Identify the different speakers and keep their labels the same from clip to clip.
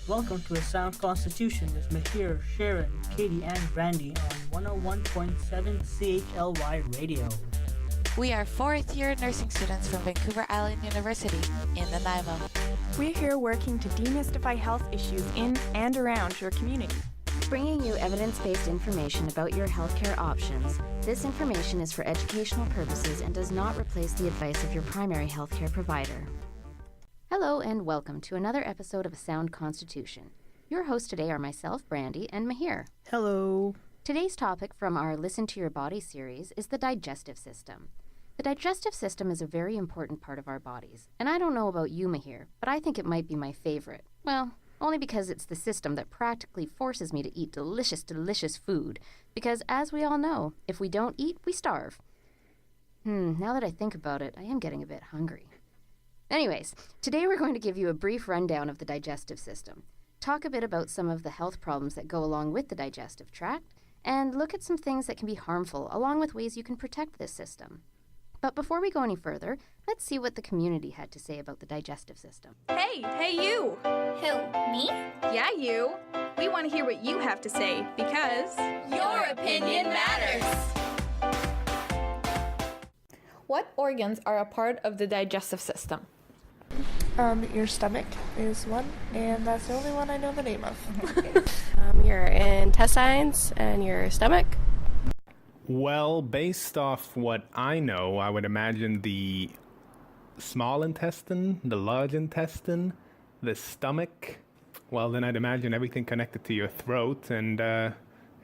Speaker 1: Welcome to A Sound Constitution with Mahir, Sharon, Katie, and Brandy on 101.7 CHLY Radio.
Speaker 2: We are fourth-year nursing students from Vancouver Island University in Nanaimo.
Speaker 3: We're here working to demystify health issues in and around your community.
Speaker 4: Bringing you evidence-based information about your healthcare options. This information is for educational purposes and does not replace the advice of your primary healthcare provider. Hello and welcome to another episode of A Sound Constitution. Your hosts today are myself, Brandy, and Mahir.
Speaker 1: Hello.
Speaker 4: Today's topic from our Listen to Your Body series is the digestive system. The digestive system is a very important part of our bodies, and I don't know about you, Mahir, but I think it might be my favorite. Well, only because it's the system that practically forces me to eat delicious, delicious food. Because as we all know, if we don't eat, we starve. Now that I think about it, I am getting a bit hungry. Anyways, today we're going to give you a brief rundown of the digestive system, talk a bit about some of the health problems that go along with the digestive tract, and look at some things that can be harmful, along with ways you can protect this system. But before we go any further, let's see what the community had to say about the digestive system.
Speaker 3: Hey you!
Speaker 5: Who, me?
Speaker 3: Yeah, you! We want to hear what you have to say, because
Speaker 5: Your opinion matters.
Speaker 3: What organs are a part of the digestive system?
Speaker 6: Your stomach is one, and that's the only one I know the name of.
Speaker 7: Your intestines and your stomach.
Speaker 8: Well, based off what I know, I would imagine the small intestine, the large intestine, the stomach. Well, then I'd imagine everything connected to your throat and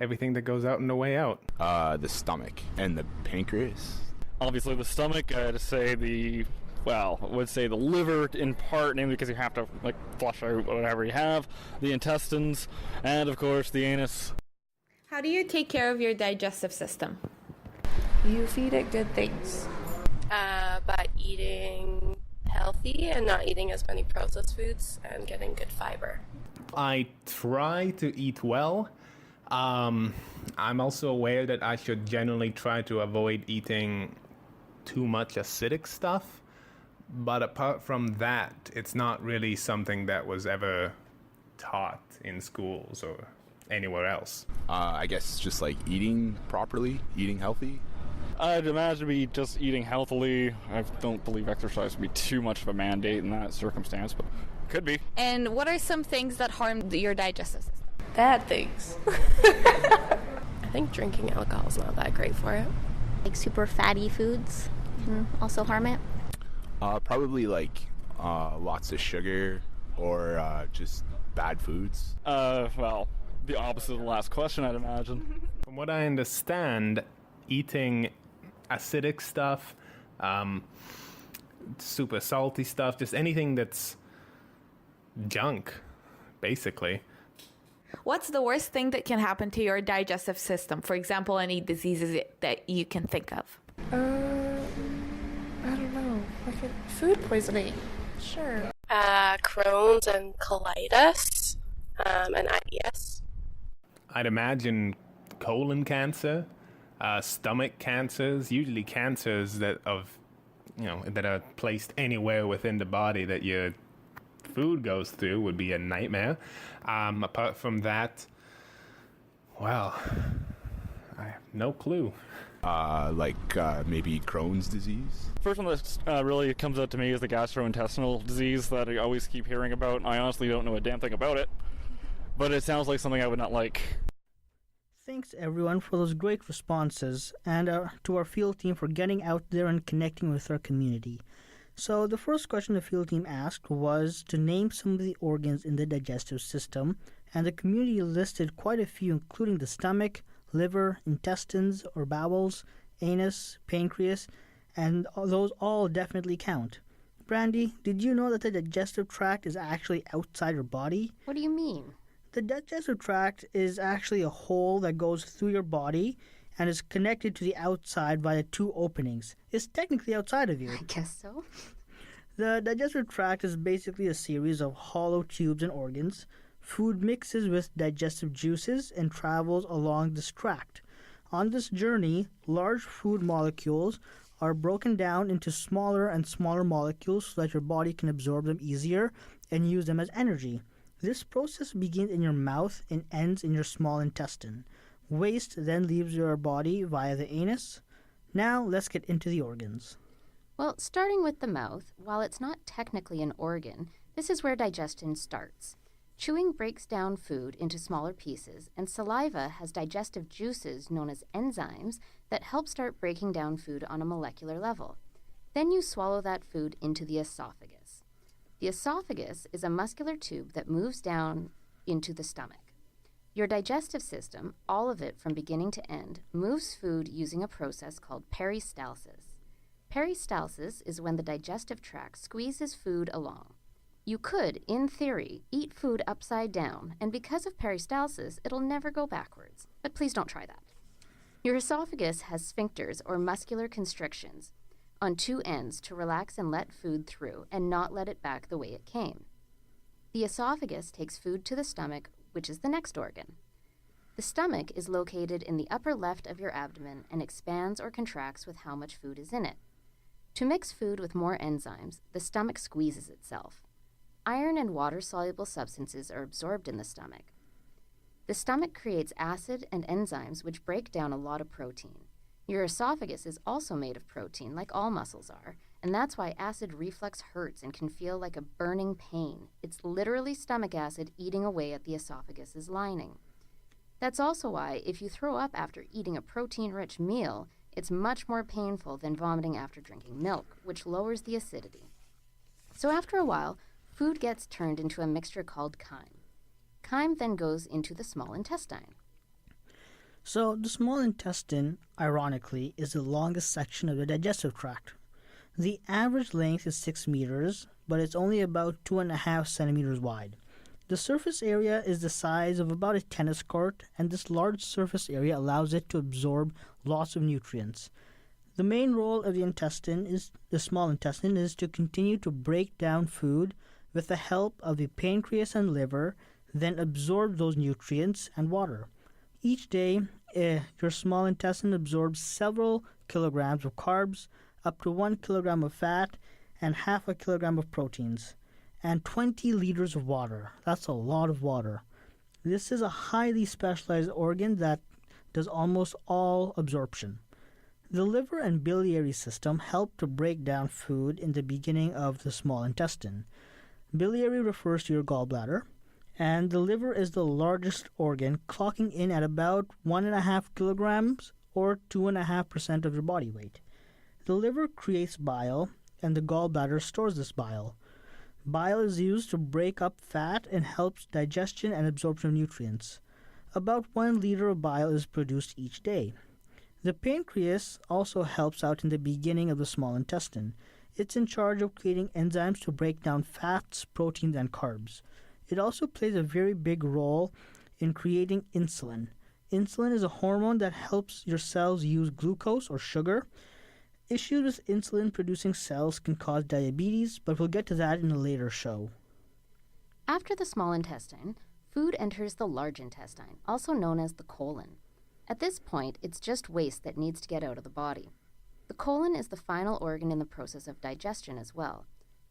Speaker 8: everything that goes out and the way out.
Speaker 9: The stomach and the pancreas.
Speaker 10: Obviously the stomach, I'd say I would say the liver in part, namely because you have to flush out whatever you have, the intestines, and of course the anus.
Speaker 3: How do you take care of your digestive system?
Speaker 6: You feed it good things.
Speaker 7: By eating healthy and not eating as many processed foods and getting good fiber.
Speaker 8: I try to eat well. I'm also aware that I should generally try to avoid eating too much acidic stuff. But apart from that, it's not really something that was ever taught in schools or anywhere else.
Speaker 9: I guess just eating properly, eating healthy.
Speaker 10: I'd imagine me just eating healthily. I don't believe exercise would be too much of a mandate in that circumstance, but could be.
Speaker 2: And what are some things that harm your digestive system?
Speaker 6: Bad things.
Speaker 7: I think drinking alcohol is not that great for it.
Speaker 5: Super fatty foods can also harm it.
Speaker 9: Probably lots of sugar or just bad foods.
Speaker 10: The opposite of the last question, I'd imagine.
Speaker 8: From what I understand, eating acidic stuff, super salty stuff, just anything that's junk, basically.
Speaker 3: What's the worst thing that can happen to your digestive system? For example, any diseases that you can think of?
Speaker 6: I don't know. Food poisoning. Sure.
Speaker 7: Crohn's and colitis, and IBS.
Speaker 8: I'd imagine colon cancer, stomach cancers, usually cancers that are placed anywhere within the body that your food goes through would be a nightmare. Apart from that, well, I have no clue.
Speaker 9: Maybe Crohn's disease.
Speaker 10: First one that really comes out to me is the gastrointestinal disease that I always keep hearing about. I honestly don't know a damn thing about it, but it sounds like something I would not like.
Speaker 1: Thanks everyone for those great responses, and to our field team for getting out there and connecting with our community. So the first question the field team asked was to name some of the organs in the digestive system, and the community listed quite a few, including the stomach, liver, intestines or bowels, anus, pancreas, and those all definitely count. Brandy, did you know that the digestive tract is actually outside your body?
Speaker 4: What do you mean?
Speaker 1: The digestive tract is actually a hole that goes through your body and is connected to the outside via two openings. It's technically outside of you.
Speaker 4: I guess so.
Speaker 1: The digestive tract is basically a series of hollow tubes and organs. Food mixes with digestive juices and travels along this tract. On this journey, large food molecules are broken down into smaller and smaller molecules so that your body can absorb them easier and use them as energy. This process begins in your mouth and ends in your small intestine. Waste then leaves your body via the anus. Now let's get into the organs.
Speaker 4: Well, starting with the mouth, while it's not technically an organ, this is where digestion starts. Chewing breaks down food into smaller pieces, and saliva has digestive juices known as enzymes that help start breaking down food on a molecular level. Then you swallow that food into the esophagus. The esophagus is a muscular tube that moves down into the stomach. Your digestive system, all of it from beginning to end, moves food using a process called peristalsis. Peristalsis is when the digestive tract squeezes food along. You could, in theory, eat food upside down, and because of peristalsis, it'll never go backwards. But please don't try that. Your esophagus has sphincters or muscular constrictions on two ends to relax and let food through and not let it back the way it came. The esophagus takes food to the stomach, which is the next organ. The stomach is located in the upper left of your abdomen and expands or contracts with how much food is in it. To mix food with more enzymes, the stomach squeezes itself. Iron and water-soluble substances are absorbed in the stomach. The stomach creates acid and enzymes which break down a lot of protein. Your esophagus is also made of protein, like all muscles are, and that's why acid reflux hurts and can feel like a burning pain. It's literally stomach acid eating away at the esophagus' lining. That's also why if you throw up after eating a protein-rich meal, it's much more painful than vomiting after drinking milk, which lowers the acidity. So after a while, food gets turned into a mixture called chyme. Chyme then goes into the small intestine.
Speaker 1: So the small intestine, ironically, is the longest section of the digestive tract. The average length is 6 meters, but it's only about 2.5 centimeters wide. The surface area is the size of about a tennis court, and this large surface area allows it to absorb lots of nutrients. The main role of the small intestine is to continue to break down food with the help of the pancreas and liver, then absorb those nutrients and water. Each day, your small intestine absorbs several kilograms of carbs, up to 1 kilogram of fat, and half a kilogram of proteins, and 20 liters of water. That's a lot of water. This is a highly specialized organ that does almost all absorption. The liver and biliary system help to break down food in the beginning of the small intestine. Biliary refers to your gallbladder, and the liver is the largest organ, clocking in at about 1.5 kilograms or 2.5% of your body weight. The liver creates bile, and the gallbladder stores this bile. Bile is used to break up fat and helps digestion and absorption of nutrients. About 1 liter of bile is produced each day. The pancreas also helps out in the beginning of the small intestine. It's in charge of creating enzymes to break down fats, proteins, and carbs. It also plays a very big role in creating insulin. Insulin is a hormone that helps your cells use glucose or sugar. Issues with insulin-producing cells can cause diabetes, but we'll get to that in a later show.
Speaker 4: After the small intestine, food enters the large intestine, also known as the colon. At this point, it's just waste that needs to get out of the body. The colon is the final organ in the process of digestion as well.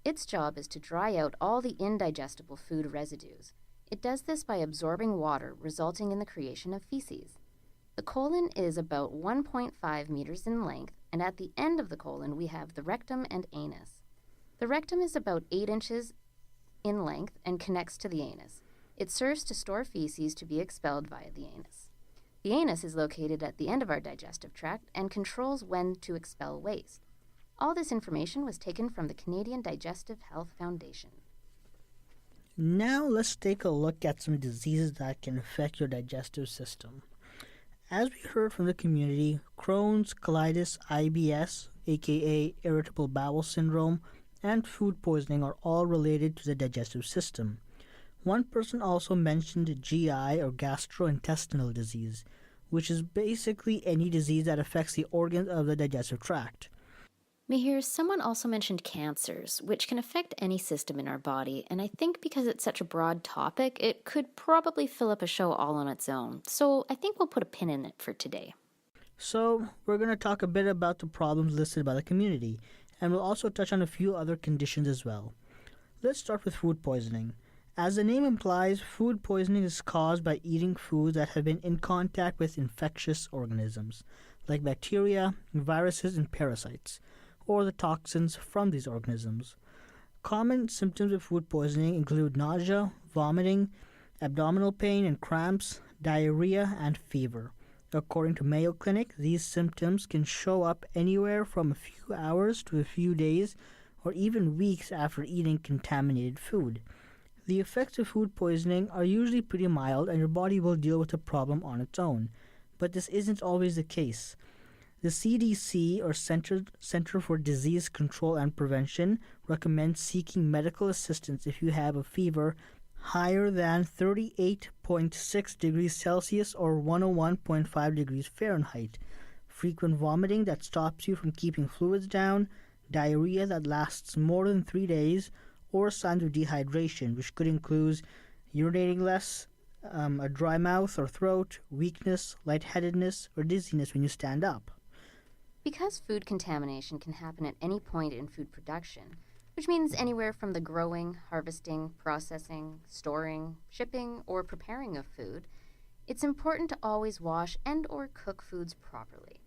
Speaker 4: Its job is to dry out all the indigestible food residues. It does this by absorbing water, resulting in the creation of feces. The colon is about 1.5 meters in length, and at the end of the colon we have the rectum and anus. The rectum is about 8 inches in length and connects to the anus. It serves to store feces to be expelled via the anus. The anus is located at the end of our digestive tract and controls when to expel waste. All this information was taken from the Canadian Digestive Health Foundation.
Speaker 1: Now let's take a look at some diseases that can affect your digestive system. As we heard from the community, Crohn's, colitis, IBS, aka irritable bowel syndrome, and food poisoning are all related to the digestive system. One person also mentioned GI or gastrointestinal disease, which is basically any disease that affects the organs of the digestive tract.
Speaker 4: Mihir, someone also mentioned cancers, which can affect any system in our body, and I think because it's such a broad topic, it could probably fill up a show all on its own. So I think we'll put a pin in it for today.
Speaker 1: So we're going to talk a bit about the problems listed by the community, and we'll also touch on a few other conditions as well. Let's start with food poisoning. As the name implies, food poisoning is caused by eating foods that have been in contact with infectious organisms, like bacteria, viruses, and parasites, or the toxins from these organisms. Common symptoms of food poisoning include nausea, vomiting, abdominal pain and cramps, diarrhea, and fever. According to Mayo Clinic, these symptoms can show up anywhere from a few hours to a few days or even weeks after eating contaminated food. The effects of food poisoning are usually pretty mild and your body will deal with the problem on its own. But this isn't always the case. The CDC, or Center for Disease Control and Prevention, recommends seeking medical assistance if you have a fever higher than 38.6 degrees Celsius or 101.5 degrees Fahrenheit, frequent vomiting that stops you from keeping fluids down, diarrhea that lasts more than 3 days, or signs of dehydration, which could include urinating less, a dry mouth or throat, weakness, lightheadedness, or dizziness when you stand up.
Speaker 4: Because food contamination can happen at any point in food production, which means anywhere from the growing, harvesting, processing, storing, shipping, or preparing of food, it's important to always wash and or cook foods properly.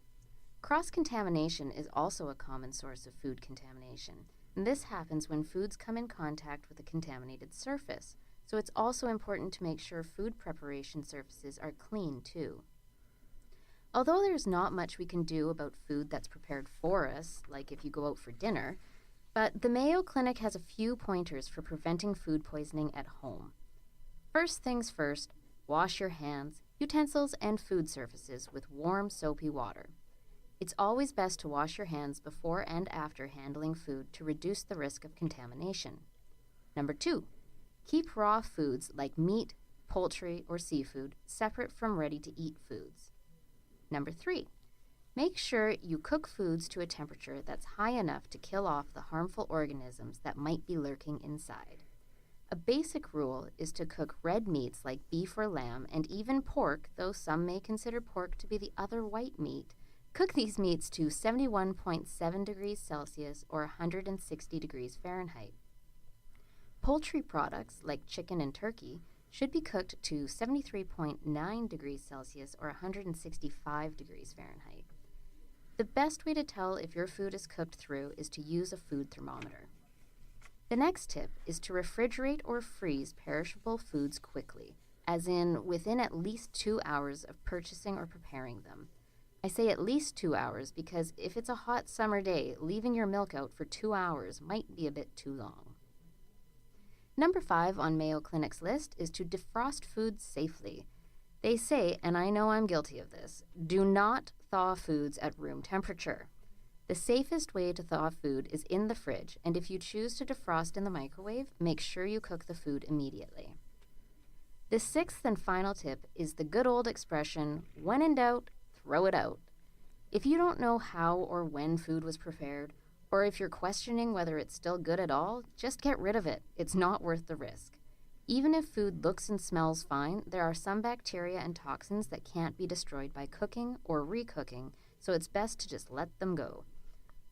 Speaker 4: Cross-contamination is also a common source of food contamination, and this happens when foods come in contact with a contaminated surface, so it's also important to make sure food preparation surfaces are clean too. Although there's not much we can do about food that's prepared for us, like if you go out for dinner, but the Mayo Clinic has a few pointers for preventing food poisoning at home. First things first, wash your hands, utensils, and food surfaces with warm, soapy water. It's always best to wash your hands before and after handling food to reduce the risk of contamination. Number 2, keep raw foods like meat, poultry, or seafood separate from ready-to-eat foods. Number 3, make sure you cook foods to a temperature that's high enough to kill off the harmful organisms that might be lurking inside. A basic rule is to cook red meats like beef or lamb and even pork, though some may consider pork to be the other white meat. Cook these meats to 71.7 degrees Celsius or 160 degrees Fahrenheit. Poultry products like chicken and turkey should be cooked to 73.9 degrees Celsius or 165 degrees Fahrenheit. The best way to tell if your food is cooked through is to use a food thermometer. The next tip is to refrigerate or freeze perishable foods quickly, as in within at least 2 hours of purchasing or preparing them. I say at least 2 hours because if it's a hot summer day, leaving your milk out for 2 hours might be a bit too long. Number 5 on Mayo Clinic's list is to defrost foods safely. They say, and I know I'm guilty of this, do not thaw foods at room temperature. The safest way to thaw food is in the fridge, and if you choose to defrost in the microwave, make sure you cook the food immediately. The 6th and final tip is the good old expression, when in doubt, throw it out. If you don't know how or when food was prepared, or if you're questioning whether it's still good at all, just get rid of it. It's not worth the risk. Even if food looks and smells fine, there are some bacteria and toxins that can't be destroyed by cooking or recooking, so it's best to just let them go.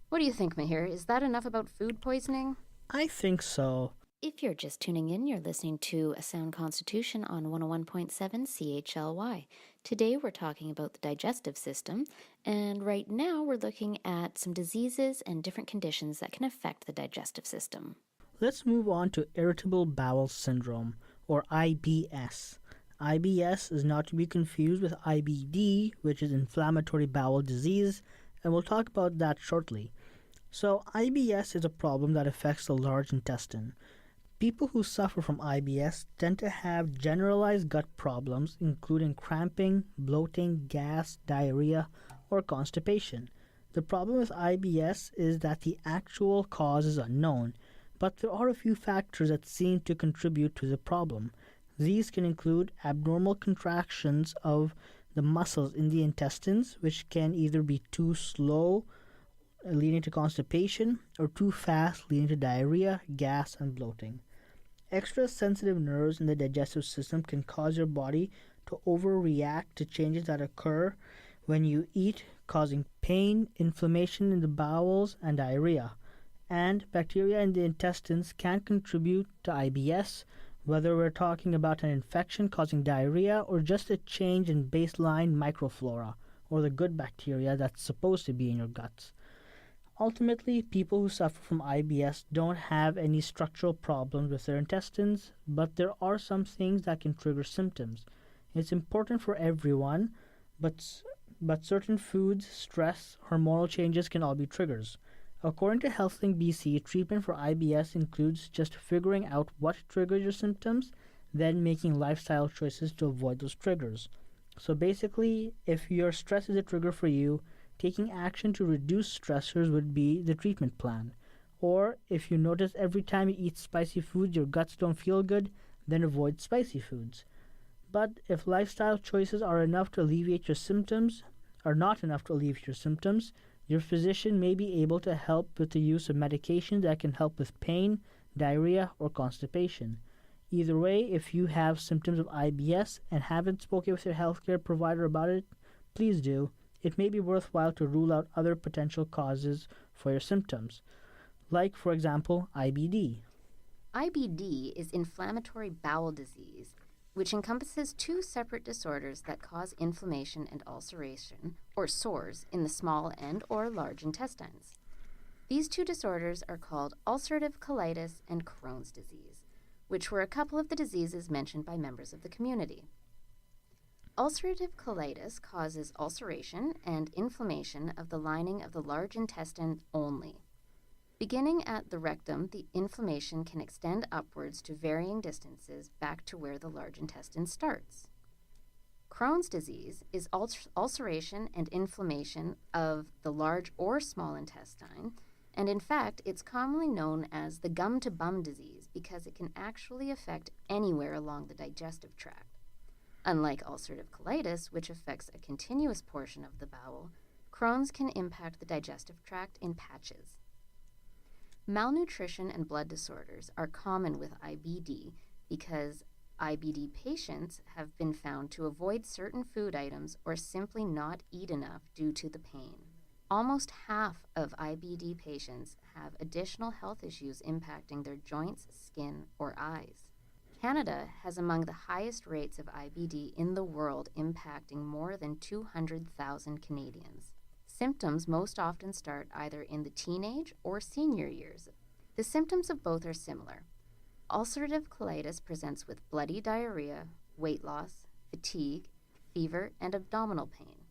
Speaker 4: What do you think, Mahir? Is that enough about food poisoning?
Speaker 1: I think so.
Speaker 4: If you're just tuning in, you're listening to A Sound Constitution on 101.7 CHLY. Today we're talking about the digestive system, and right now we're looking at some diseases and different conditions that can affect the digestive system.
Speaker 1: Let's move on to irritable bowel syndrome, or IBS. IBS is not to be confused with IBD, which is inflammatory bowel disease, and we'll talk about that shortly. So IBS is a problem that affects the large intestine. People who suffer from IBS tend to have generalized gut problems, including cramping, bloating, gas, diarrhea, or constipation. The problem with IBS is that the actual cause is unknown, but there are a few factors that seem to contribute to the problem. These can include abnormal contractions of the muscles in the intestines, which can either be too slow, leading to constipation, or too fast, leading to diarrhea, gas, and bloating. Extra sensitive nerves in the digestive system can cause your body to overreact to changes that occur when you eat, causing pain, inflammation in the bowels, and diarrhea. And bacteria in the intestines can contribute to IBS, whether we're talking about an infection causing diarrhea or just a change in baseline microflora, or the good bacteria that's supposed to be in your guts. Ultimately, people who suffer from IBS don't have any structural problems with their intestines, but there are some things that can trigger symptoms. It's important for everyone, but certain foods, stress, hormonal changes can all be triggers. According to HealthLink BC, treatment for IBS includes just figuring out what triggers your symptoms, then making lifestyle choices to avoid those triggers. So basically, if your stress is a trigger for you, taking action to reduce stressors would be the treatment plan. Or if you notice every time you eat spicy foods your guts don't feel good, then avoid spicy foods. But if lifestyle choices are enough to alleviate your symptoms, or not enough to alleviate your symptoms, your physician may be able to help with the use of medication that can help with pain, diarrhea, or constipation. Either way, if you have symptoms of IBS and haven't spoken with your healthcare provider about it, please do. It may be worthwhile to rule out other potential causes for your symptoms, like, for example, IBD.
Speaker 4: IBD is inflammatory bowel disease, which encompasses two separate disorders that cause inflammation and ulceration, or sores, in the small and or large intestines. These two disorders are called ulcerative colitis and Crohn's disease, which were a couple of the diseases mentioned by members of the community. Ulcerative colitis causes ulceration and inflammation of the lining of the large intestine only. Beginning at the rectum, the inflammation can extend upwards to varying distances back to where the large intestine starts. Crohn's disease is ulceration and inflammation of the large or small intestine, and in fact, it's commonly known as the gum-to-bum disease because it can actually affect anywhere along the digestive tract. Unlike ulcerative colitis, which affects a continuous portion of the bowel, Crohn's can impact the digestive tract in patches. Malnutrition and blood disorders are common with IBD because IBD patients have been found to avoid certain food items or simply not eat enough due to the pain. Almost half of IBD patients have additional health issues impacting their joints, skin, or eyes. Canada has among the highest rates of IBD in the world, impacting more than 200,000 Canadians. Symptoms most often start either in the teenage or senior years. The symptoms of both are similar. Ulcerative colitis presents with bloody diarrhea, weight loss, fatigue, fever, and abdominal pain.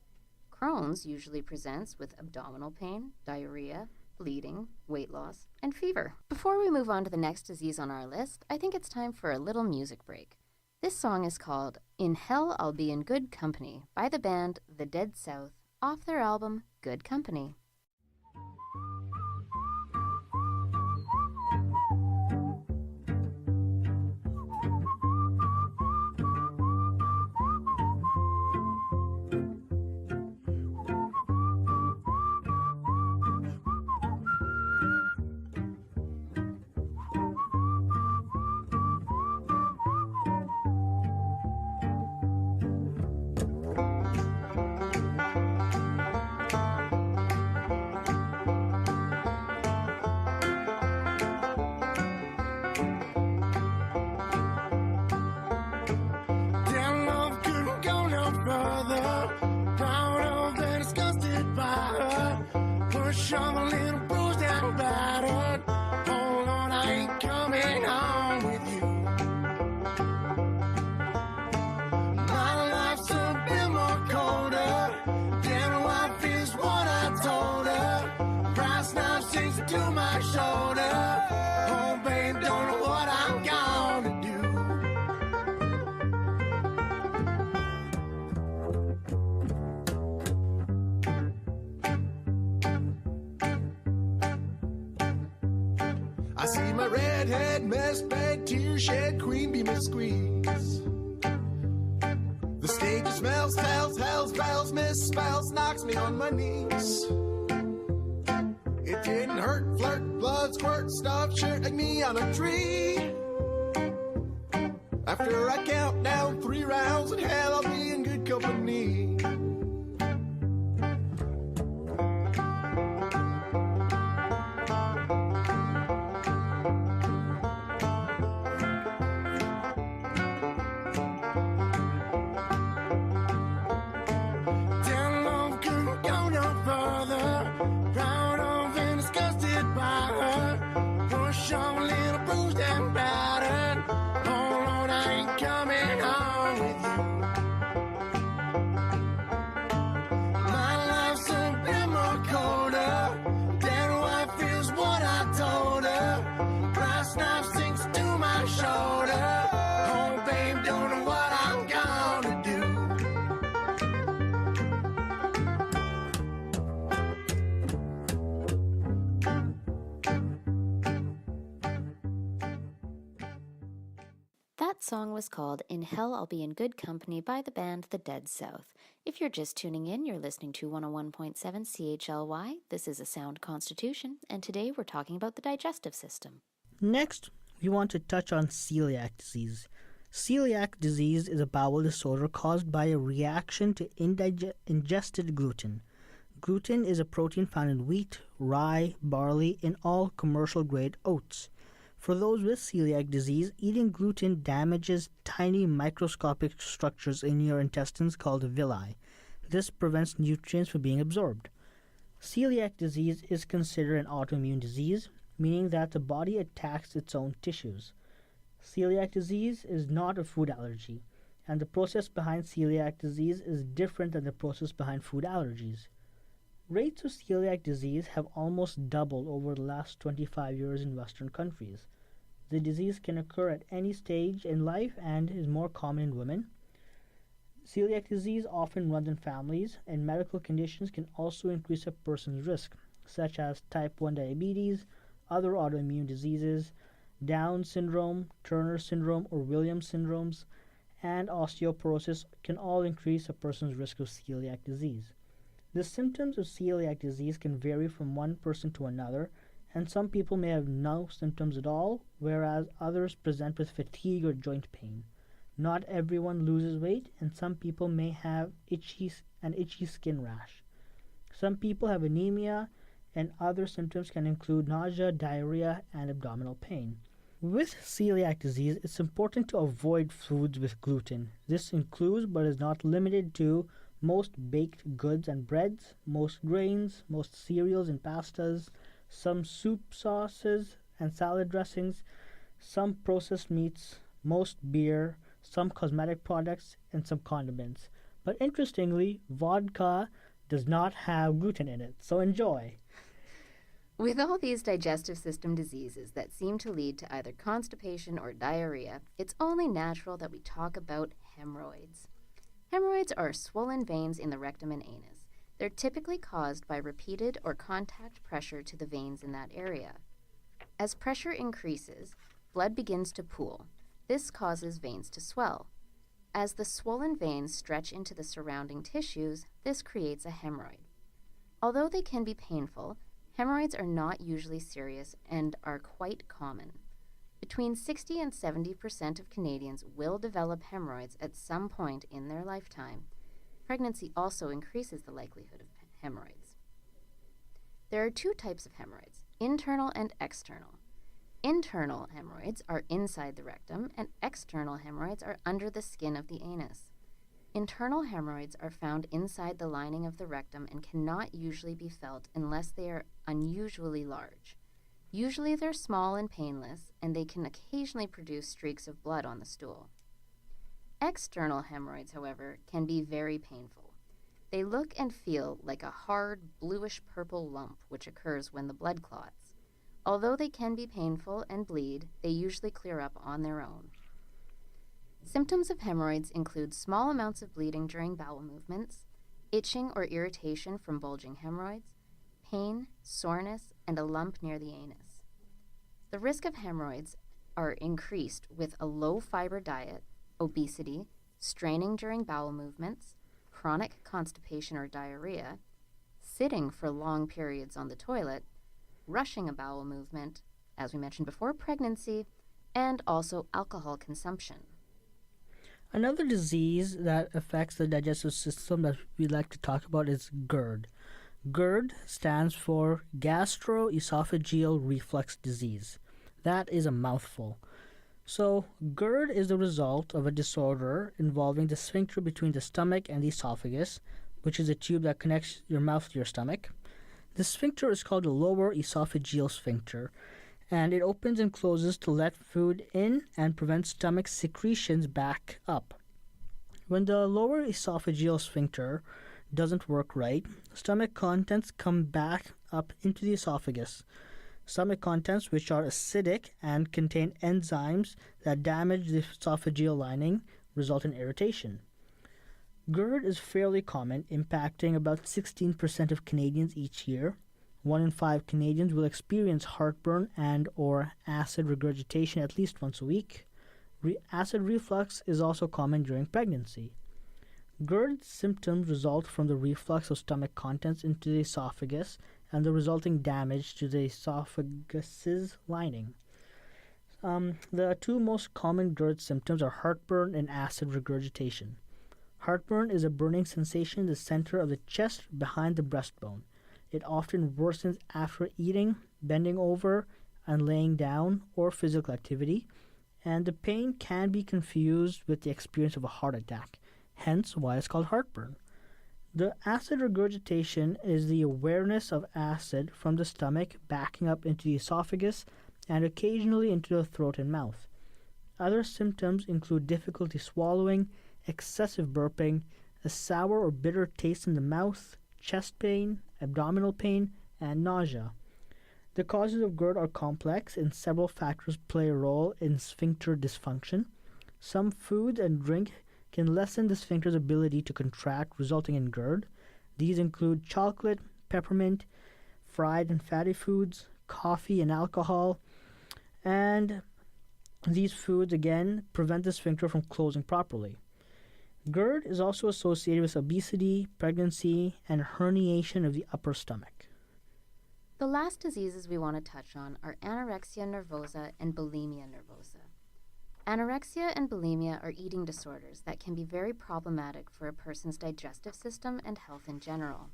Speaker 4: Crohn's usually presents with abdominal pain, diarrhea, bleeding, weight loss, and fever. Before we move on to the next disease on our list, I think it's time for a little music break. This song is called In Hell I'll Be in Good Company by the band The Dead South off their album Good Company.
Speaker 11: I see my redhead mess bag, tear shed, queen bee miss squeeze. The stage smells, tells, hells, bells, misspells, knocks me on my knees. It didn't hurt, flirt, blood, squirt, stuff, shirt like me on a tree. After I count down 3 rounds in hell, I'll be in good company.
Speaker 4: That song was called In Hell I'll Be in Good Company by the band The Dead South. If you're just tuning in, you're listening to 101.7 CHLY. This is A Sound Constitution, and today we're talking about the digestive system.
Speaker 1: Next, we want to touch on celiac disease. Celiac disease is a bowel disorder caused by a reaction to ingested gluten. Gluten is a protein found in wheat, rye, barley, and all commercial-grade oats. For those with celiac disease, eating gluten damages tiny microscopic structures in your intestines called villi. This prevents nutrients from being absorbed. Celiac disease is considered an autoimmune disease, meaning that the body attacks its own tissues. Celiac disease is not a food allergy, and the process behind celiac disease is different than the process behind food allergies. Rates of celiac disease have almost doubled over the last 25 years in Western countries. The disease can occur at any stage in life and is more common in women. Celiac disease often runs in families, and medical conditions can also increase a person's risk, such as type 1 diabetes, other autoimmune diseases, Down syndrome, Turner syndrome, or Williams syndromes, and osteoporosis can all increase a person's risk of celiac disease. The symptoms of celiac disease can vary from one person to another, and some people may have no symptoms at all, whereas others present with fatigue or joint pain. Not everyone loses weight, and some people may have itchy skin rash. Some people have anemia, and other symptoms can include nausea, diarrhea, and abdominal pain. With celiac disease, it's important to avoid foods with gluten. This includes, but is not limited to, most baked goods and breads, most grains, most cereals and pastas, some soup sauces and salad dressings, some processed meats, most beer, some cosmetic products, and some condiments. But interestingly, vodka does not have gluten in it, so enjoy.
Speaker 4: With all these digestive system diseases that seem to lead to either constipation or diarrhea, it's only natural that we talk about hemorrhoids. Hemorrhoids are swollen veins in the rectum and anus. They're typically caused by repeated or contact pressure to the veins in that area. As pressure increases, blood begins to pool. This causes veins to swell. As the swollen veins stretch into the surrounding tissues, this creates a hemorrhoid. Although they can be painful, hemorrhoids are not usually serious and are quite common. Between 60 and 70% of Canadians will develop hemorrhoids at some point in their lifetime. Pregnancy also increases the likelihood of hemorrhoids. There are two types of hemorrhoids, internal and external. Internal hemorrhoids are inside the rectum, and external hemorrhoids are under the skin of the anus. Internal hemorrhoids are found inside the lining of the rectum and cannot usually be felt unless they are unusually large. Usually they're small and painless, and they can occasionally produce streaks of blood on the stool. External hemorrhoids, however, can be very painful. They look and feel like a hard, bluish-purple lump which occurs when the blood clots. Although they can be painful and bleed, they usually clear up on their own. Symptoms of hemorrhoids include small amounts of bleeding during bowel movements, itching or irritation from bulging hemorrhoids, pain, soreness, and a lump near the anus. The risk of hemorrhoids are increased with a low-fiber diet, obesity, straining during bowel movements, chronic constipation or diarrhea, sitting for long periods on the toilet, rushing a bowel movement, as we mentioned before, pregnancy, and also alcohol consumption.
Speaker 1: Another disease that affects the digestive system that we like to talk about is GERD. GERD stands for gastroesophageal reflux disease. That is a mouthful. So, GERD is the result of a disorder involving the sphincter between the stomach and the esophagus, which is a tube that connects your mouth to your stomach. The sphincter is called the lower esophageal sphincter, and it opens and closes to let food in and prevent stomach secretions back up. When the lower esophageal sphincter doesn't work right, stomach contents come back up into the esophagus. Stomach contents which are acidic and contain enzymes that damage the esophageal lining result in irritation. GERD is fairly common, impacting about 16% of Canadians each year. 1 in 5 Canadians will experience heartburn and or acid regurgitation at least once a week. Acid reflux is also common during pregnancy. GERD symptoms result from the reflux of stomach contents into the esophagus and the resulting damage to the esophagus's lining. The two most common GERD symptoms are heartburn and acid regurgitation. Heartburn is a burning sensation in the center of the chest behind the breastbone. It often worsens after eating, bending over, and laying down, or physical activity, and the pain can be confused with the experience of a heart attack, hence why it's called heartburn. The acid regurgitation is the awareness of acid from the stomach backing up into the esophagus and occasionally into the throat and mouth. Other symptoms include difficulty swallowing, excessive burping, a sour or bitter taste in the mouth, chest pain, abdominal pain, and nausea. The causes of GERD are complex and several factors play a role in sphincter dysfunction. Some food and drink can lessen the sphincter's ability to contract, resulting in GERD. These include chocolate, peppermint, fried and fatty foods, coffee, and alcohol. And these foods, again, prevent the sphincter from closing properly. GERD is also associated with obesity, pregnancy, and herniation of the upper stomach.
Speaker 4: The last diseases we want to touch on are anorexia nervosa and bulimia nervosa. Anorexia and bulimia are eating disorders that can be very problematic for a person's digestive system and health in general.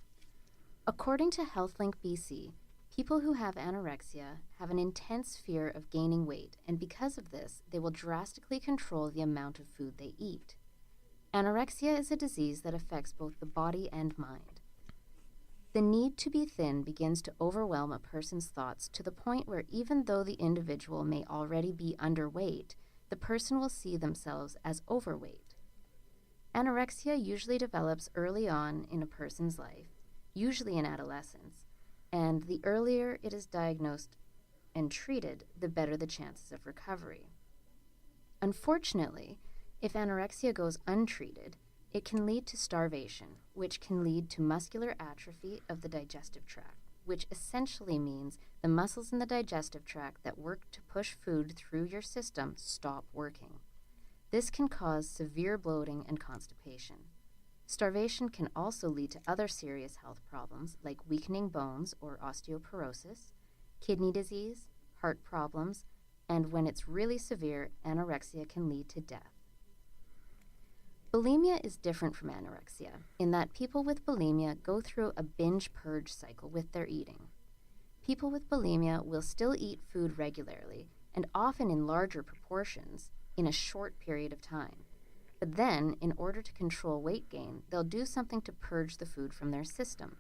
Speaker 4: According to HealthLink BC, people who have anorexia have an intense fear of gaining weight, and because of this, they will drastically control the amount of food they eat. Anorexia is a disease that affects both the body and mind. The need to be thin begins to overwhelm a person's thoughts to the point where even though the individual may already be underweight, the person will see themselves as overweight. Anorexia usually develops early on in a person's life, usually in adolescence, and the earlier it is diagnosed and treated, the better the chances of recovery. Unfortunately, if anorexia goes untreated, it can lead to starvation, which can lead to muscular atrophy of the digestive tract, which essentially means the muscles in the digestive tract that work to push food through your system stop working. This can cause severe bloating and constipation. Starvation can also lead to other serious health problems like weakening bones or osteoporosis, kidney disease, heart problems, and when it's really severe, anorexia can lead to death. Bulimia is different from anorexia in that people with bulimia go through a binge-purge cycle with their eating. People with bulimia will still eat food regularly and often in larger proportions in a short period of time. But then, in order to control weight gain, they'll do something to purge the food from their system.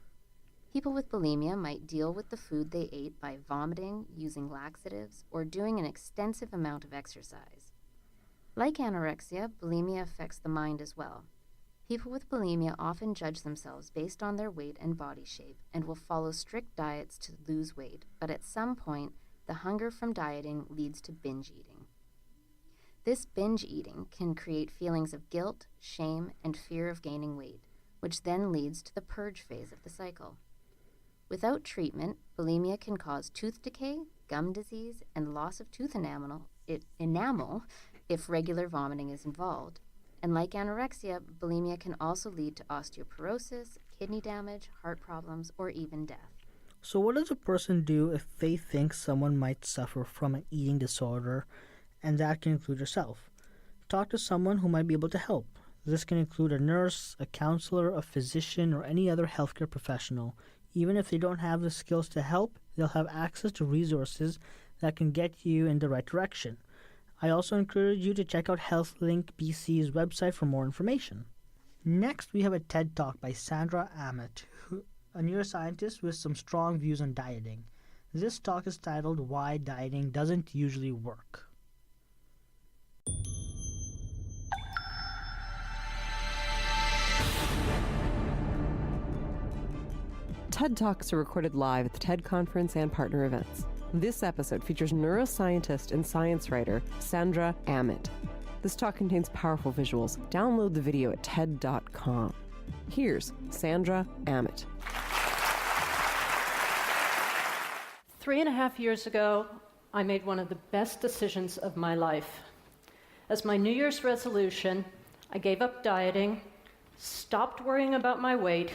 Speaker 4: People with bulimia might deal with the food they ate by vomiting, using laxatives, or doing an extensive amount of exercise. Like anorexia, bulimia affects the mind as well. People with bulimia often judge themselves based on their weight and body shape and will follow strict diets to lose weight, but at some point, the hunger from dieting leads to binge eating. This binge eating can create feelings of guilt, shame, and fear of gaining weight, which then leads to the purge phase of the cycle. Without treatment, bulimia can cause tooth decay, gum disease, and loss of tooth enamel if regular vomiting is involved. And like anorexia, bulimia can also lead to osteoporosis, kidney damage, heart problems, or even death.
Speaker 1: So what does a person do if they think someone might suffer from an eating disorder, and that can include yourself? Talk to someone who might be able to help. This can include a nurse, a counselor, a physician, or any other healthcare professional. Even if they don't have the skills to help, they'll have access to resources that can get you in the right direction. I also encourage you to check out HealthLink BC's website for more information. Next, we have a TED Talk by Sandra Aamodt, a neuroscientist with some strong views on dieting. This talk is titled Why Dieting Doesn't Usually Work.
Speaker 12: TED Talks are recorded live at the TED Conference and partner events. This episode features neuroscientist and science writer Sandra Aamodt. This talk contains powerful visuals. Download the video at TED.com. Here's Sandra Aamodt.
Speaker 13: 3.5 years ago, I made one of the best decisions of my life. As my New Year's resolution, I gave up dieting, stopped worrying about my weight,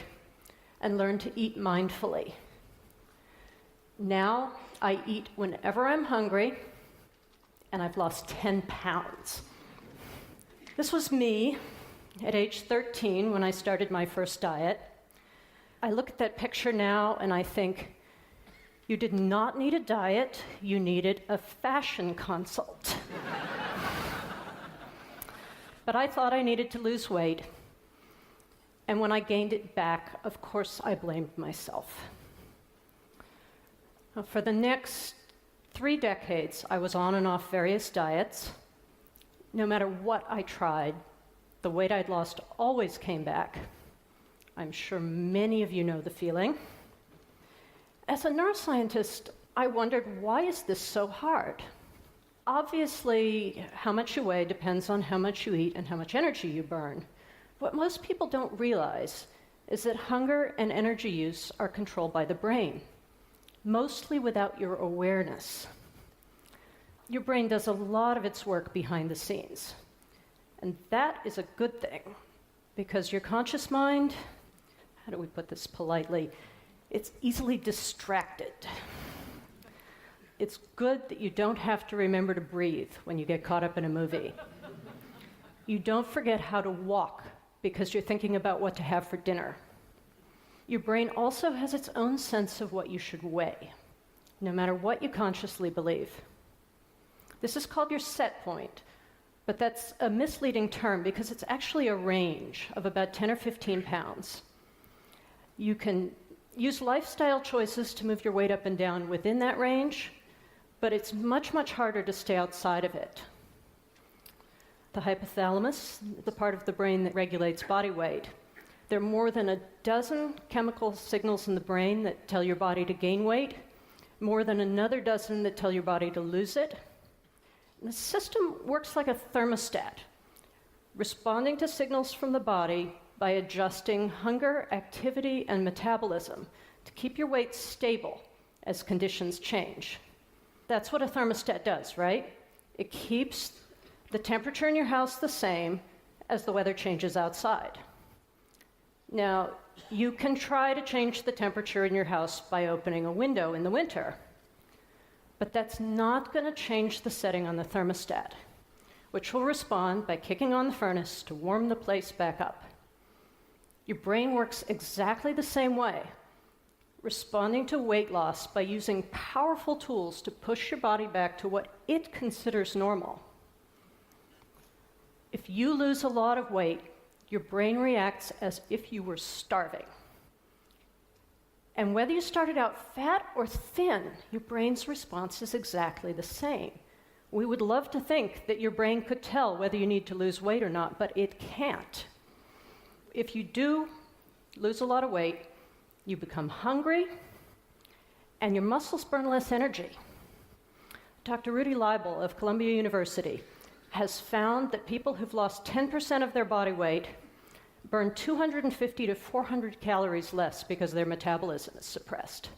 Speaker 13: and learned to eat mindfully. Now, I eat whenever I'm hungry, and I've lost 10 pounds. This was me at age 13 when I started my first diet. I look at that picture now and I think, you did not need a diet, you needed a fashion consult. But I thought I needed to lose weight, and when I gained it back, of course I blamed myself. For the next 3 decades, I was on and off various diets. No matter what I tried, the weight I'd lost always came back. I'm sure many of you know the feeling. As a neuroscientist, I wondered, why is this so hard? Obviously, how much you weigh depends on how much you eat and how much energy you burn. What most people don't realize is that hunger and energy use are controlled by the brain, mostly without your awareness. Your brain does a lot of its work behind the scenes. And that is a good thing, because your conscious mind, how do we put this politely, it's easily distracted. It's good that you don't have to remember to breathe when you get caught up in a movie. You don't forget how to walk because you're thinking about what to have for dinner. Your brain also has its own sense of what you should weigh, no matter what you consciously believe. This is called your set point, but that's a misleading term because it's actually a range of about 10 or 15 pounds. You can use lifestyle choices to move your weight up and down within that range, but it's much, much harder to stay outside of it. The hypothalamus, the part of the brain that regulates body weight, there are more than a dozen chemical signals in the brain that tell your body to gain weight, more than another dozen that tell your body to lose it. And the system works like a thermostat, responding to signals from the body by adjusting hunger, activity, and metabolism to keep your weight stable as conditions change. That's what a thermostat does, right? It keeps the temperature in your house the same as the weather changes outside. Now, you can try to change the temperature in your house by opening a window in the winter, but that's not going to change the setting on the thermostat, which will respond by kicking on the furnace to warm the place back up. Your brain works exactly the same way, responding to weight loss by using powerful tools to push your body back to what it considers normal. If you lose a lot of weight, your brain reacts as if you were starving. And whether you started out fat or thin, your brain's response is exactly the same. We would love to think that your brain could tell whether you need to lose weight or not, but it can't. If you do lose a lot of weight, you become hungry, and your muscles burn less energy. Dr. Rudy Leibel of Columbia University has found that people who've lost 10% of their body weight burn 250 to 400 calories less because their metabolism is suppressed.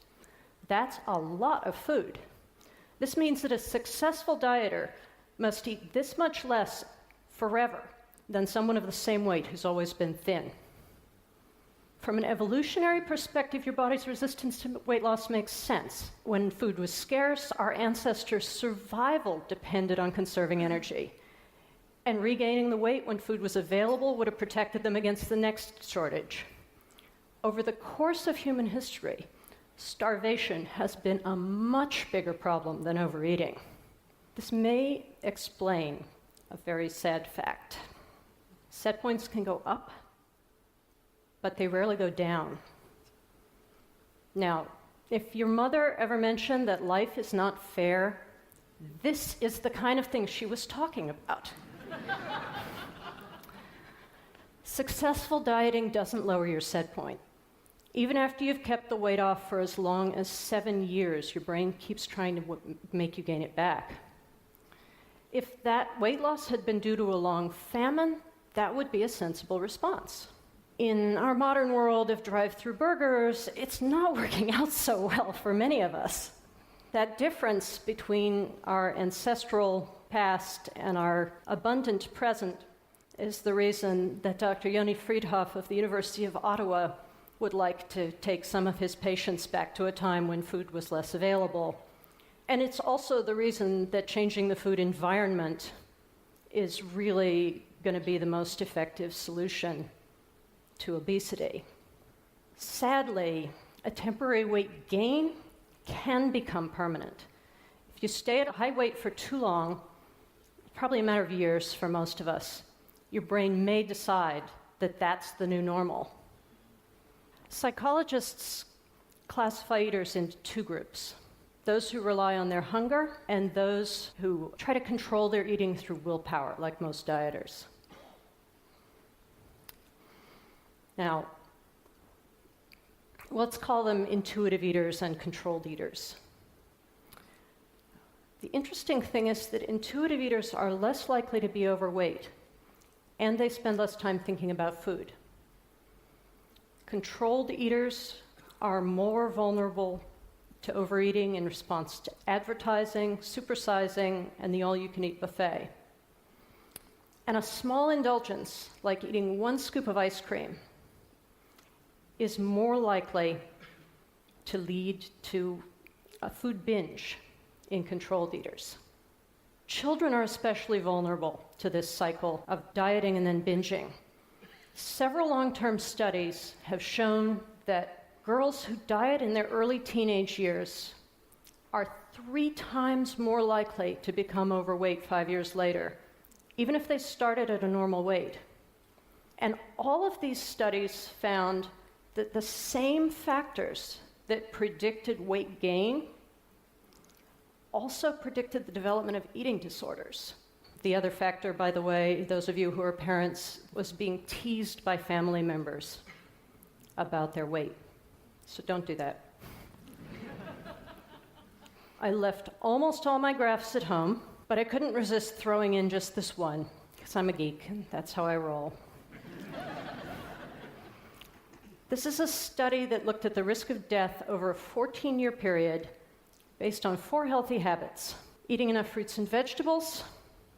Speaker 13: That's a lot of food. This means that a successful dieter must eat this much less forever than someone of the same weight who's always been thin. From an evolutionary perspective, your body's resistance to weight loss makes sense. When food was scarce, our ancestors' survival depended on conserving energy. And regaining the weight when food was available would have protected them against the next shortage. Over the course of human history, starvation has been a much bigger problem than overeating. This may explain a very sad fact. Set points can go up, but they rarely go down. Now, if your mother ever mentioned that life is not fair, this is the kind of thing she was talking about. Successful dieting doesn't lower your set point. Even after you've kept the weight off for as long as 7 years, your brain keeps trying to make you gain it back. If that weight loss had been due to a long famine, that would be a sensible response. In our modern world of drive-through burgers, it's not working out so well for many of us. That difference between our ancestral past and our abundant present is the reason that Dr. Yoni Friedhoff of the University of Ottawa would like to take some of his patients back to a time when food was less available. And it's also the reason that changing the food environment is really going to be the most effective solution to obesity. Sadly, a temporary weight gain can become permanent. If you stay at a high weight for too long, probably a matter of years for most of us, your brain may decide that that's the new normal. Psychologists classify eaters into two groups: those who rely on their hunger and those who try to control their eating through willpower, like most dieters. Now, let's call them intuitive eaters and controlled eaters. The interesting thing is that intuitive eaters are less likely to be overweight, and they spend less time thinking about food. Controlled eaters are more vulnerable to overeating in response to advertising, supersizing, and the all-you-can-eat buffet. And a small indulgence, like eating one scoop of ice cream, is more likely to lead to a food binge in controlled eaters. Children are especially vulnerable to this cycle of dieting and then binging. Several long-term studies have shown that girls who diet in their early teenage years are 3 times more likely to become overweight 5 years later, even if they started at a normal weight. And all of these studies found that the same factors that predicted weight gain also predicted the development of eating disorders. The other factor, by the way, those of you who are parents, was being teased by family members about their weight. So don't do that. I left almost all my graphs at home, but I couldn't resist throwing in just this one, because I'm a geek, and that's how I roll. This is a study that looked at the risk of death over a 14-year period based on 4 healthy habits: eating enough fruits and vegetables,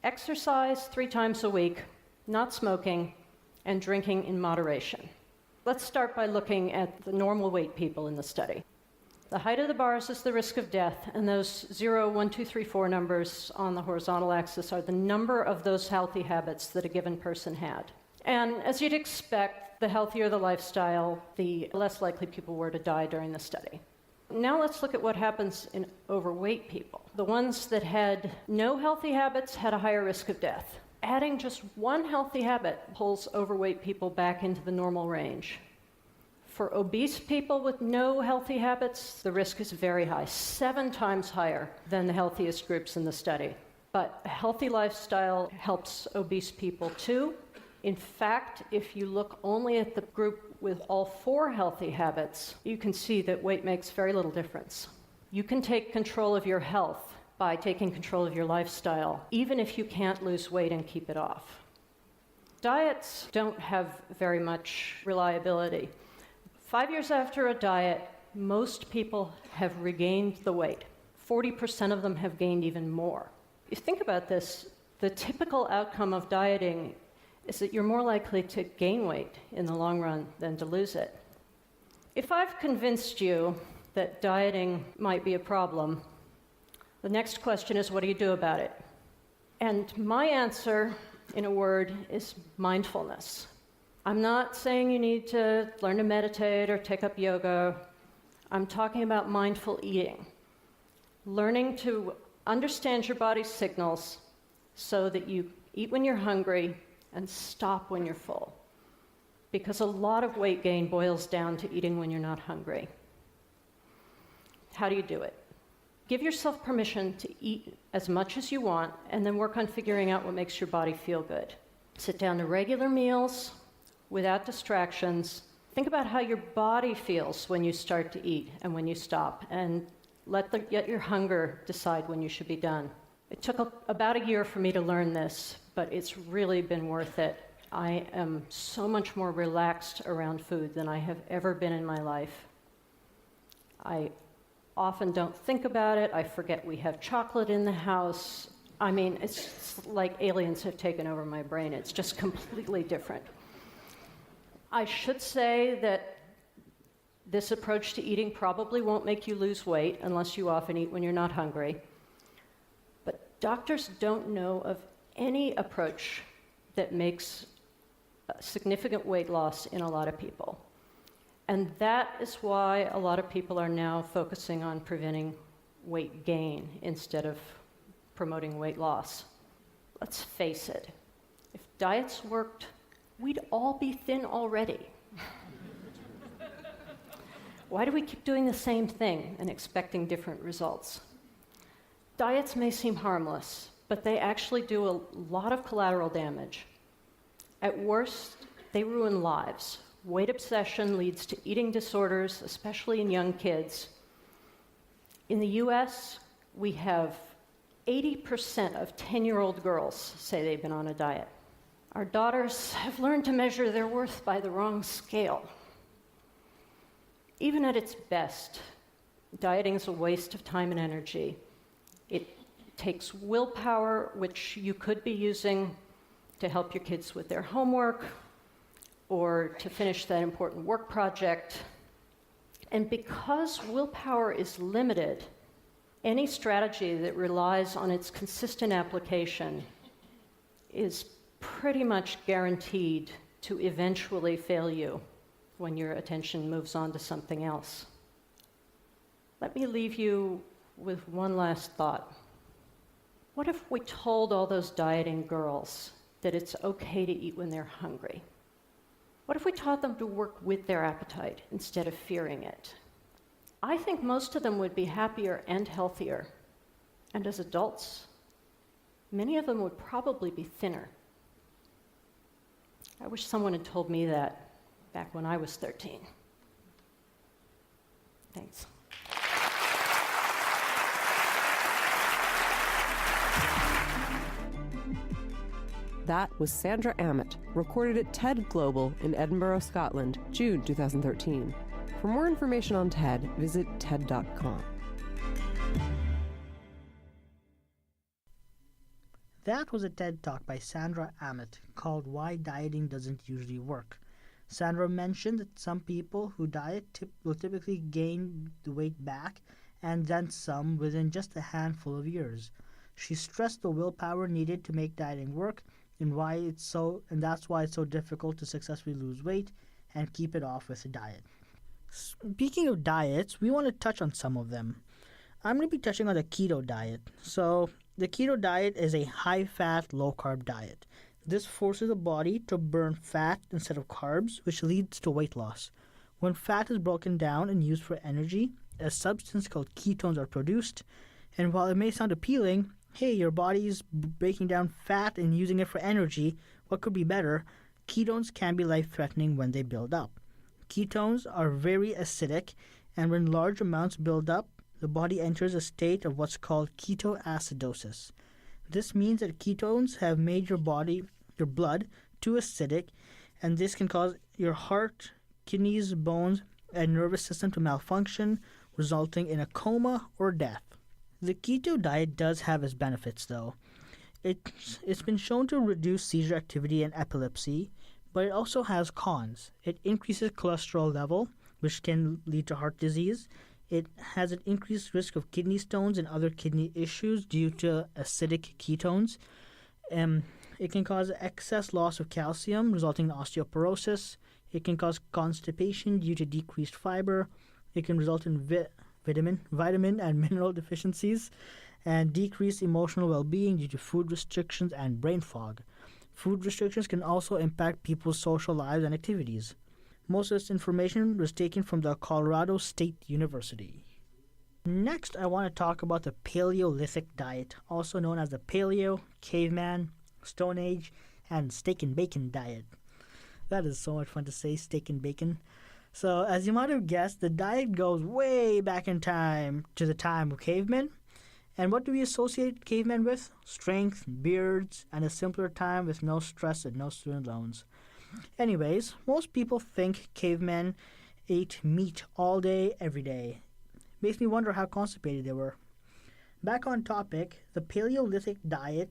Speaker 13: exercise 3 times a week, not smoking, and drinking in moderation. Let's start by looking at the normal weight people in the study. The height of the bars is the risk of death, and those 0, 1, 2, 3, 4 numbers on the horizontal axis are the number of those healthy habits that a given person had. And as you'd expect, the healthier the lifestyle, the less likely people were to die during the study. Now let's look at what happens in overweight people. The ones that had no healthy habits had a higher risk of death. Adding just one healthy habit pulls overweight people back into the normal range. For obese people with no healthy habits, the risk is very high, 7 times higher than the healthiest groups in the study. But a healthy lifestyle helps obese people too. In fact, if you look only at the group with all 4 healthy habits, you can see that weight makes very little difference. You can take control of your health by taking control of your lifestyle, even if you can't lose weight and keep it off. Diets don't have very much reliability. 5 years after a diet, most people have regained the weight. 40% of them have gained even more. If you think about this, the typical outcome of dieting is that you're more likely to gain weight in the long run than to lose it. If I've convinced you that dieting might be a problem, the next question is, what do you do about it? And my answer, in a word, is mindfulness. I'm not saying you need to learn to meditate or take up yoga. I'm talking about mindful eating. Learning to understand your body's signals so that you eat when you're hungry and stop when you're full. Because a lot of weight gain boils down to eating when you're not hungry. How do you do it? Give yourself permission to eat as much as you want, and then work on figuring out what makes your body feel good. Sit down to regular meals without distractions. Think about how your body feels when you start to eat and when you stop, and let your hunger decide when you should be done. It took about a year for me to learn this, but it's really been worth it. I am so much more relaxed around food than I have ever been in my life. I often don't think about it. I forget we have chocolate in the house. I mean, it's like aliens have taken over my brain. It's just completely different. I should say that this approach to eating probably won't make you lose weight unless you often eat when you're not hungry. But doctors don't know of any approach that makes significant weight loss in a lot of people. And that is why a lot of people are now focusing on preventing weight gain instead of promoting weight loss. Let's face it, if diets worked, we'd all be thin already. Why do we keep doing the same thing and expecting different results? Diets may seem harmless, but they actually do a lot of collateral damage. At worst, they ruin lives. Weight obsession leads to eating disorders, especially in young kids. In the US, we have 80% of 10-year-old girls say they've been on a diet. Our daughters have learned to measure their worth by the wrong scale. Even at its best, dieting is a waste of time and energy. It takes willpower, which you could be using to help your kids with their homework or to finish that important work project. And because willpower is limited, any strategy that relies on its consistent application is pretty much guaranteed to eventually fail you when your attention moves on to something else. Let me leave you with one last thought. What if we told all those dieting girls that it's okay to eat when they're hungry? What if we taught them to work with their appetite instead of fearing it? I think most of them would be happier and healthier. And as adults, many of them would probably be thinner. I wish someone had told me that back when I was 13. Thanks.
Speaker 12: That was Sandra Aamodt, recorded at TED Global in Edinburgh, Scotland, June 2013. For more information on TED, visit TED.com.
Speaker 1: That was a TED Talk by Sandra Aamodt called Why Dieting Doesn't Usually Work. Sandra mentioned that some people who diet will typically gain the weight back and then some within just a handful of years. She stressed the willpower needed to make dieting work and that's why it's so difficult to successfully lose weight and keep it off with a diet. Speaking of diets, we want to touch on some of them. I'm going to be touching on the keto diet. So, the keto diet is a high-fat, low-carb diet. This forces the body to burn fat instead of carbs, which leads to weight loss. When fat is broken down and used for energy, a substance called ketones are produced. And while it may sound appealing, hey, your body is breaking down fat and using it for energy, what could be better? Ketones can be life-threatening when they build up. Ketones are very acidic, and when large amounts build up, the body enters a state of what's called ketoacidosis. This means that ketones have made your blood too acidic, and this can cause your heart, kidneys, bones, and nervous system to malfunction, resulting in a coma or death. The keto diet does have its benefits, though. It's been shown to reduce seizure activity and epilepsy, but it also has cons. It increases cholesterol level, which can lead to heart disease. It has an increased risk of kidney stones and other kidney issues due to acidic ketones. It can cause excess loss of calcium, resulting in osteoporosis. It can cause constipation due to decreased fiber. It can result in vitamin and mineral deficiencies, and decreased emotional well-being due to food restrictions and brain fog. Food restrictions can also impact people's social lives and activities. Most of this information was taken from the Colorado State University. Next, I want to talk about the Paleolithic diet, also known as the Paleo, Caveman, Stone Age, and Steak and Bacon diet. That is so much fun to say, steak and bacon. So, as you might have guessed, the diet goes way back in time to the time of cavemen. And what do we associate cavemen with? Strength, beards, and a simpler time with no stress and no student loans. Anyways, most people think cavemen ate meat all day, every day. Makes me wonder how constipated they were. Back on topic, the Paleolithic diet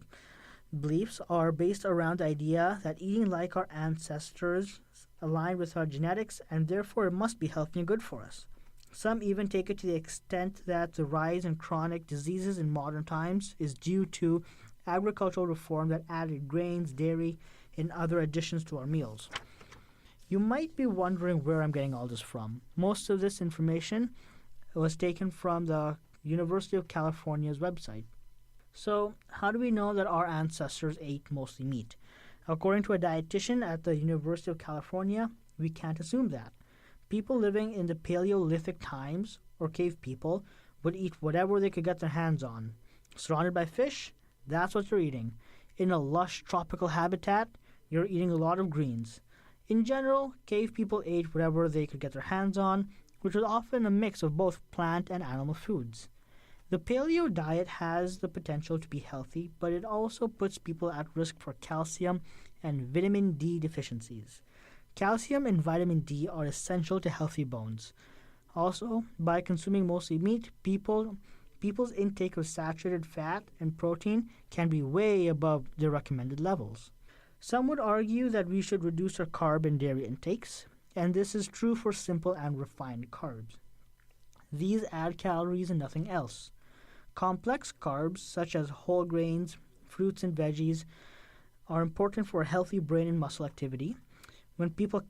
Speaker 1: beliefs are based around the idea that eating like our ancestors align with our genetics and therefore it must be healthy and good for us. Some even take it to the extent that the rise in chronic diseases in modern times is due to agricultural reform that added grains, dairy, and other additions to our meals. You might be wondering where I'm getting all this from. Most of this information was taken from the University of California's website. So, how do we know that our ancestors ate mostly meat? According to a dietitian at the University of California, we can't assume that. People living in the Paleolithic times, or cave people, would eat whatever they could get their hands on. Surrounded by fish, that's what you're eating. In a lush tropical habitat, you're eating a lot of greens. In general, cave people ate whatever they could get their hands on, which was often a mix of both plant and animal foods. The paleo diet has the potential to be healthy, but it also puts people at risk for calcium and vitamin D deficiencies. Calcium and vitamin D are essential to healthy bones. Also, by consuming mostly meat, people's intake of saturated fat and protein can be way above their recommended levels. Some would argue that we should reduce our carb and dairy intakes, and this is true for simple and refined carbs. These add calories and nothing else. Complex carbs, such as whole grains, fruits, and veggies, are important for healthy brain and muscle activity. When people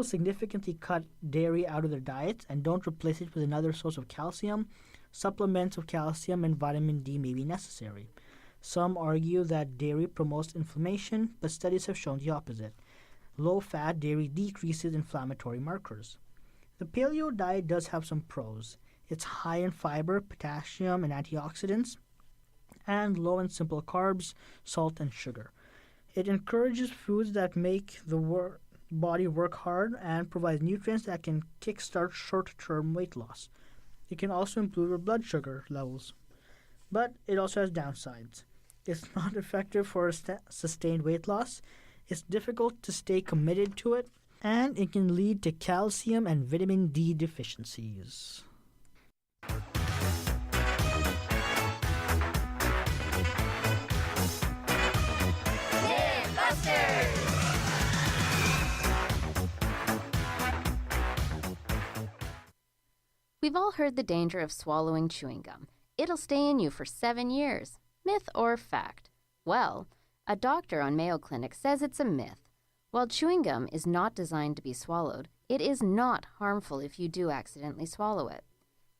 Speaker 1: significantly cut dairy out of their diets and don't replace it with another source of calcium, supplements of calcium and vitamin D may be necessary. Some argue that dairy promotes inflammation, but studies have shown the opposite. Low-fat dairy decreases inflammatory markers. The paleo diet does have some pros. It's high in fiber, potassium, and antioxidants, and low in simple carbs, salt, and sugar. It encourages foods that make the body work hard and provides nutrients that can kickstart short-term weight loss. It can also improve your blood sugar levels. But it also has downsides. It's not effective for sustained weight loss. It's difficult to stay committed to it, and it can lead to calcium and vitamin D deficiencies.
Speaker 4: We've all heard the danger of swallowing chewing gum. It'll stay in you for 7 years. Myth or fact? Well, a doctor on Mayo Clinic says it's a myth. While chewing gum is not designed to be swallowed, it is not harmful if you do accidentally swallow it.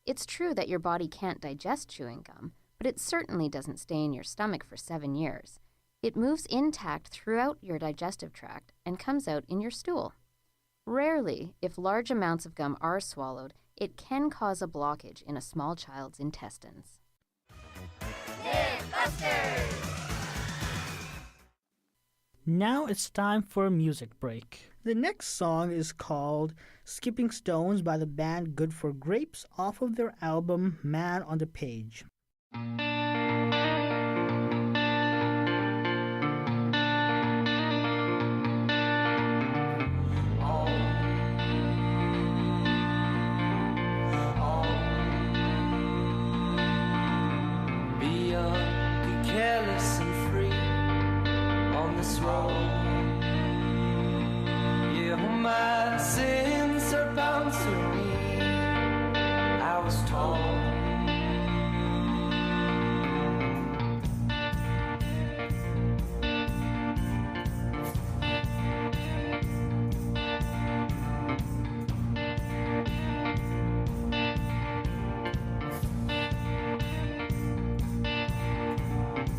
Speaker 4: It's true that your body can't digest chewing gum, but it certainly doesn't stay in your stomach for 7 years. It moves intact throughout your digestive tract and comes out in your stool. Rarely, if large amounts of gum are swallowed, it can cause a blockage in a small child's intestines.
Speaker 1: Now it's time for a music break. The next song is called Skipping Stones by the band Good for Grapes off of their album Man on the Page.
Speaker 14: Careless and free on this road. Yeah, my sins are bound to me, I was told.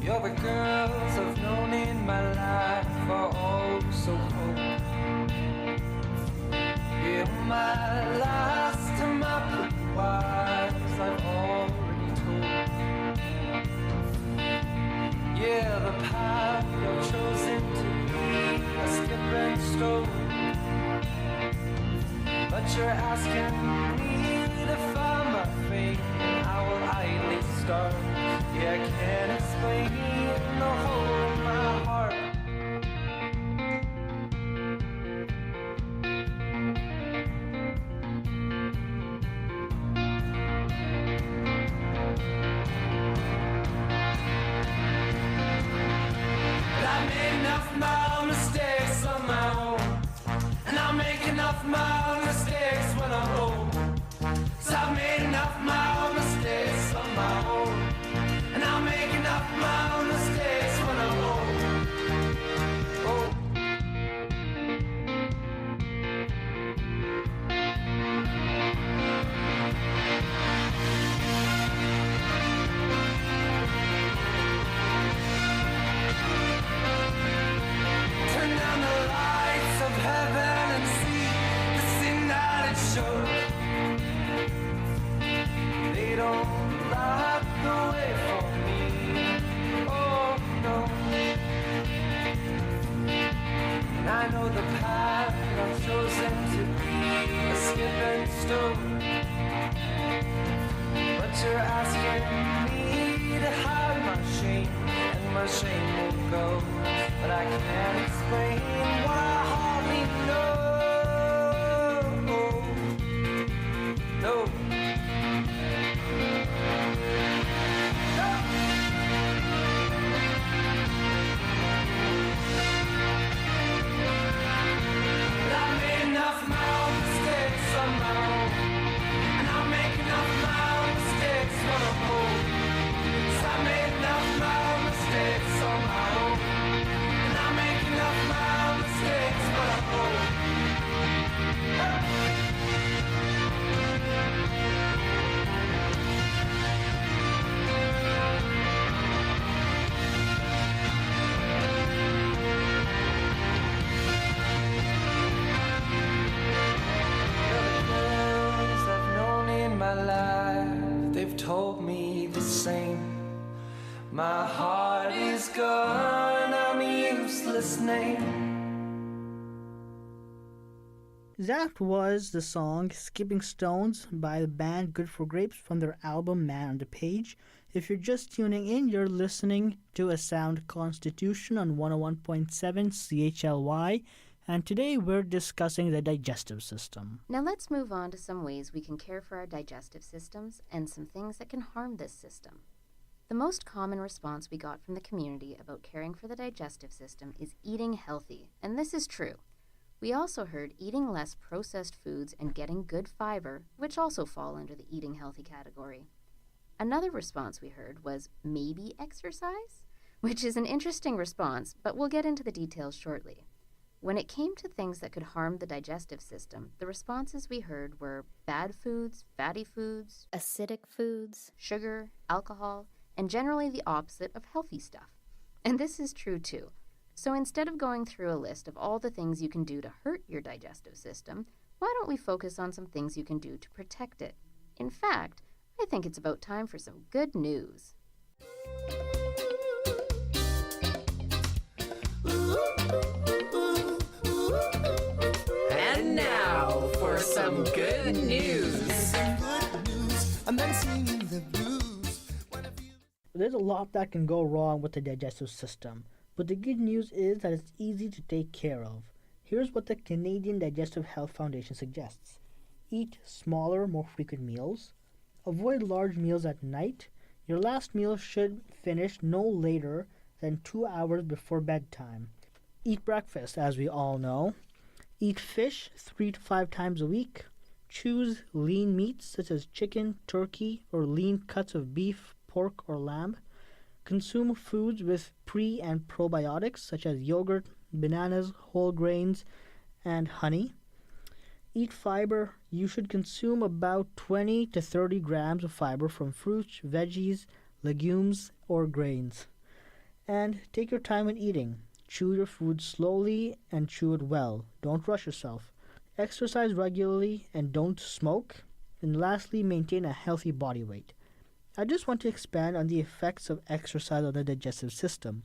Speaker 14: You're the girls I've known in my life are all so cold. You're my last and my pretty wives I've already told. Yeah, the path you've chosen to be a skip and stone. But you're asking me to find my fate, and how will I idly start? Yeah, I can't explain the hole in my heart. enough of my own mistakes on my own. And I'll make enough of my own mistakes when I'm old. 'Cause I've made enough of my own mistakes on my own. And I'll make enough of my own mistakes when I'm old. Oh. Turn down the lights of heaven and see the sin that it shows. They don't light the way for me. Oh no. And I know the path that I've chosen to be a skipping stone. But you're asking me to hide my shame, and my shame won't go. But I can't explain why I hardly know. No. But I made enough of my own mistakes on my own. And I'll make enough of my own mistakes when I'm old. 'Cause I made enough of my own mistakes on my own. And I'll make enough of my own mistakes when I'm old. I've known in my life, they've told me the same. My heart is gone, I'm a useless name.
Speaker 1: That was the song Skipping Stones by the band Good for Grapes from their album Man on the Page. If you're just tuning in, you're listening to A Sound Constitution on 101.7 CHLY, and today we're discussing the digestive system.
Speaker 4: Now let's move on to some ways we can care for our digestive systems and some things that can harm this system. The most common response we got from the community about caring for the digestive system is eating healthy, and this is true. We also heard eating less processed foods and getting good fiber, which also fall under the eating healthy category. Another response we heard was maybe exercise, which is an interesting response, but we'll get into the details shortly. When it came to things that could harm the digestive system, the responses we heard were bad foods, fatty foods,
Speaker 5: Acidic foods.
Speaker 4: sugar, alcohol, and generally the opposite of healthy stuff. And this is true too. So instead of going through a list of all the things you can do to hurt your digestive system, why don't we focus on some things you can do to protect it? In fact, I think it's about time for some good news.
Speaker 15: And now for some good news.
Speaker 11: And then singing the blues.
Speaker 1: There's a lot that can go wrong with the digestive system, but the good news is that it's easy to take care of. Here's what the Canadian Digestive Health Foundation suggests. Eat smaller, more frequent meals. Avoid large meals at night. Your last meal should finish no later than 2 hours before bedtime. Eat breakfast, as we all know. Eat fish 3 to 5 times a week. Choose lean meats such as chicken, turkey, or lean cuts of beef, pork, or lamb. Consume foods with pre- and probiotics such as yogurt, bananas, whole grains, and honey. Eat fiber. You should consume about 20 to 30 grams of fiber from fruits, veggies, legumes, or grains. And take your time when eating. Chew your food slowly and chew it well. Don't rush yourself. Exercise regularly and don't smoke. And lastly, maintain a healthy body weight. I just want to expand on the effects of exercise on the digestive system.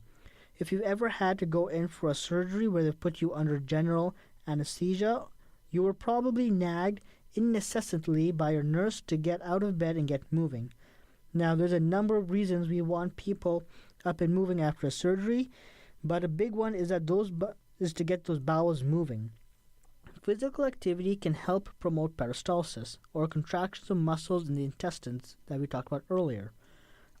Speaker 1: If you've ever had to go in for a surgery where they put you under general anesthesia, you were probably nagged incessantly by your nurse to get out of bed and get moving. Now, there's a number of reasons we want people up and moving after a surgery, but a big one is that is to get those bowels moving. Physical activity can help promote peristalsis, or contractions of muscles in the intestines that we talked about earlier.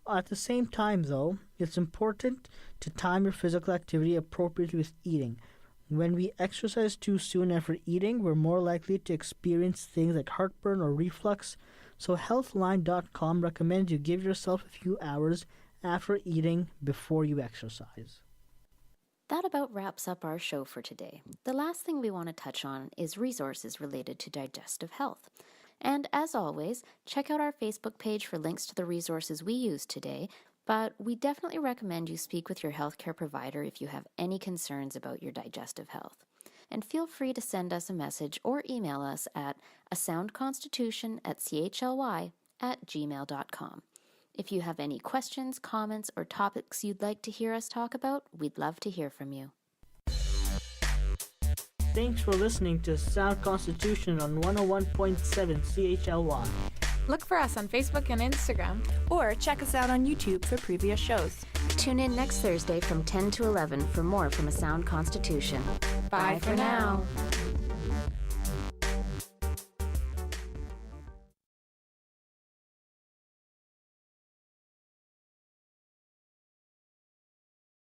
Speaker 1: At the same time, though, it's important to time your physical activity appropriately with eating. When we exercise too soon after eating, we're more likely to experience things like heartburn or reflux, so Healthline.com recommends you give yourself a few hours after eating before you exercise.
Speaker 4: That about wraps up our show for today. The last thing we want to touch on is resources related to digestive health. And as always, check out our Facebook page for links to the resources we used today, but we definitely recommend you speak with your healthcare provider if you have any concerns about your digestive health. And feel free to send us a message or email us at asoundconstitution@chly@gmail.com. If you have any questions, comments, or topics you'd like to hear us talk about, we'd love to hear from you.
Speaker 1: Thanks for listening to Sound Constitution on 101.7 CHLY.
Speaker 3: Look for us on Facebook and Instagram.
Speaker 16: Or check us out on YouTube for previous shows.
Speaker 4: Tune in next Thursday from 10 to 11 for more from A Sound Constitution.
Speaker 3: Bye for now.